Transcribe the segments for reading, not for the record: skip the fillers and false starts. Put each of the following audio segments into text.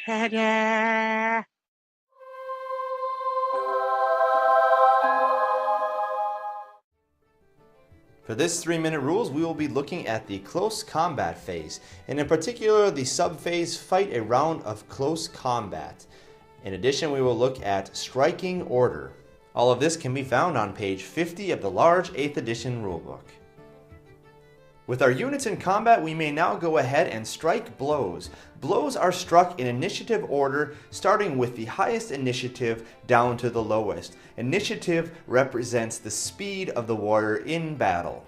Cheide. For this 3-minute rules, we will be looking at the close combat phase, and in particular the sub-phase fight a round of close combat. In addition, we will look at striking order. All of this can be found on page 50 of the large 8th edition rulebook. With our units in combat, we may now go ahead and strike blows. Blows are struck in initiative order, starting with the highest initiative down to the lowest. Initiative represents the speed of the warrior in battle.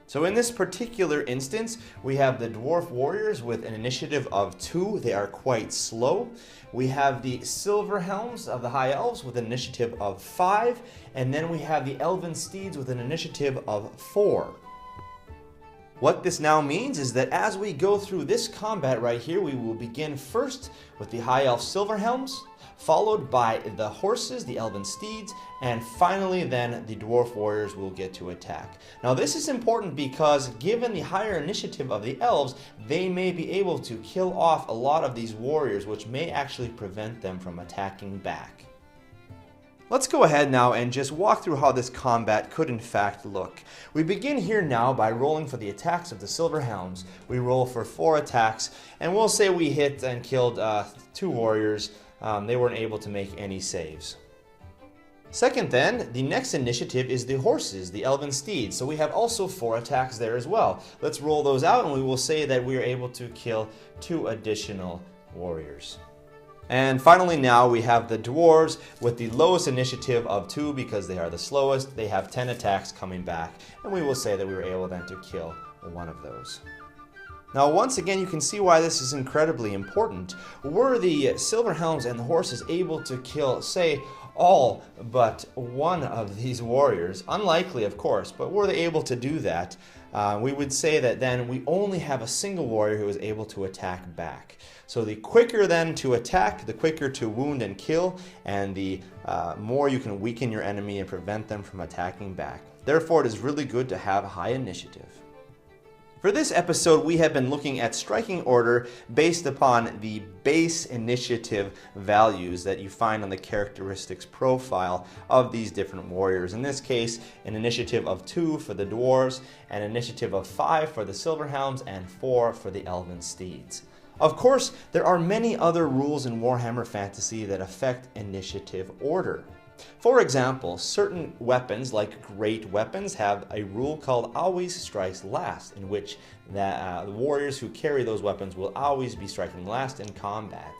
So in this particular instance, we have the dwarf warriors with an initiative of 2. They are quite slow. We have the silver helms of the high elves with an initiative of 5. And then we have the elven steeds with an initiative of 4. What this now means is that as we go through this combat right here, we will begin first with the High Elf Silver Helms, followed by the horses, the Elven Steeds, and finally then the Dwarf Warriors will get to attack. Now this is important because given the higher initiative of the Elves, they may be able to kill off a lot of these warriors, which may actually prevent them from attacking back. Let's go ahead now and just walk through how this combat could in fact look. We begin here now by rolling for the attacks of the Silver Helms. We roll for 4 attacks, and we'll say we hit and killed 2 warriors. They weren't able to make any saves. Second then, the next initiative is the horses, the Elven Steeds. So we have also 4 attacks there as well. Let's roll those out and we will say that we are able to kill 2 additional warriors. And finally now we have the dwarves with the lowest initiative of 2 because they are the slowest. They have 10 attacks coming back, and we will say that we were able then to kill 1 of those. Now once again you can see why this is incredibly important. Were the Silver Helms and the horses able to kill, say, all but 1 of these warriors, unlikely of course, but were they able to do that, we would say that then we only have a single warrior who is able to attack back. So the quicker then to attack, the quicker to wound and kill, and the more you can weaken your enemy and prevent them from attacking back. Therefore, it is really good to have high initiative. For this episode, we have been looking at striking order based upon the base initiative values that you find on the characteristics profile of these different warriors. In this case, an initiative of 2 for the dwarves, an initiative of 5 for the Silver Helms, and 4 for the Elven Steeds. Of course, there are many other rules in Warhammer Fantasy that affect initiative order. For example, certain weapons, like great weapons, have a rule called always strikes last, in which the warriors who carry those weapons will always be striking last in combat.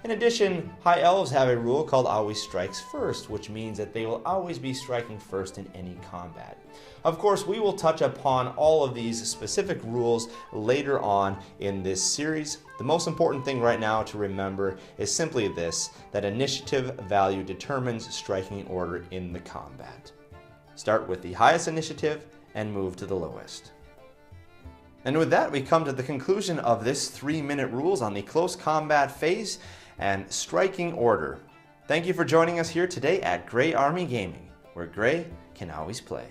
In addition, high elves have a rule called always strikes first, which means that they will always be striking first in any combat. Of course, we will touch upon all of these specific rules later on in this series. The most important thing right now to remember is simply this, that initiative value determines striking order in the combat. Start with the highest initiative and move to the lowest. And with that, we come to the conclusion of this 3-minute rules on the close combat phase and striking order. Thank you for joining us here today at Grey Army Gaming, where Grey can always play.